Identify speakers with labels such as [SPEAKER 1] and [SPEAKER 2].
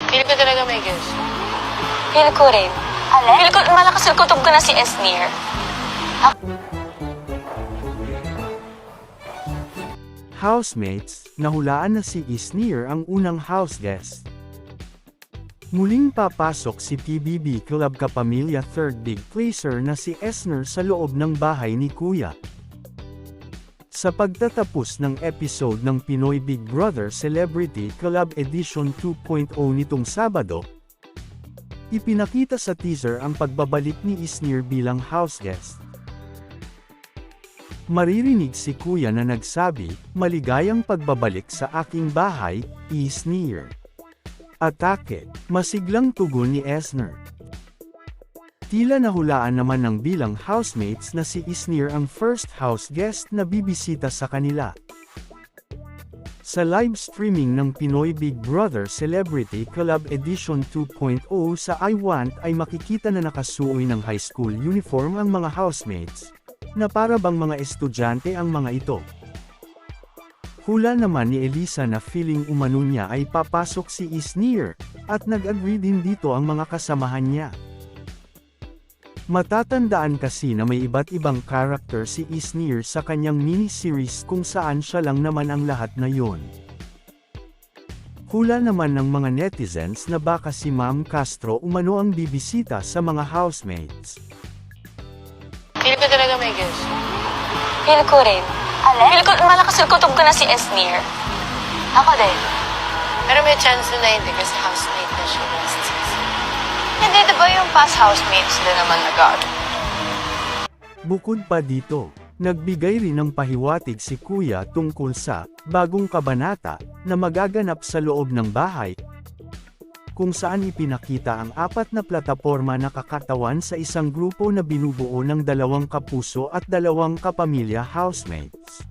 [SPEAKER 1] Feel ko talaga may guess.
[SPEAKER 2] Feel ko rin. Feel ko, malakas yung kutob ko na si Esnir.
[SPEAKER 3] Housemates, nahulaan na si Esnir ang unang house guest. Muling papasok si PBB Club Kapamilya third big placer na si Esnir sa loob ng bahay ni Kuya. Sa pagtatapos ng episode ng Pinoy Big Brother Celebrity Club Edition 2.0 nitong Sabado, ipinakita sa teaser ang pagbabalik ni Esnir bilang house guest. Maririnig si Kuya na nagsabi, "Maligayang pagbabalik sa aking bahay, Esnir." Atake, masiglang tugon ni Esnir. Tila nahulaan naman ng bilang housemates na si Esnir ang first house guest na bibisita sa kanila. Sa live streaming ng Pinoy Big Brother Celebrity Club Edition 2.0 sa iWant ay makikita na nakasuoy ng high school uniform ang mga housemates, na para bang mga estudyante ang mga ito. Hula naman ni Elisa na feeling umano niya ay papasok si Esnir, at nag-agree din dito ang mga kasamahan niya. Matatandaan kasi na may iba't ibang character si Esnir sa kanyang mini-series kung saan siya lang naman ang lahat na yon. Hula naman ng mga netizens na baka si Ma'am Castro umano ang bibisita sa mga housemates.
[SPEAKER 1] Feel ko talaga may guess.
[SPEAKER 2] Feel ko rin. Feel ko, malakas yung kutob ko na si Esnir. Ako din.
[SPEAKER 1] Pero may chance na hindi kasi housemate na siya last season.
[SPEAKER 2] Hindi, diba yung past housemates din naman nag-out?
[SPEAKER 3] Bukod pa dito, nagbigay rin ng pahiwatig si Kuya tungkol sa bagong kabanata na magaganap sa loob ng bahay, kung saan ipinakita ang 4 na plataporma na kakatawan sa isang grupo na binubuo ng 2 kapuso at 2 kapamilya housemates.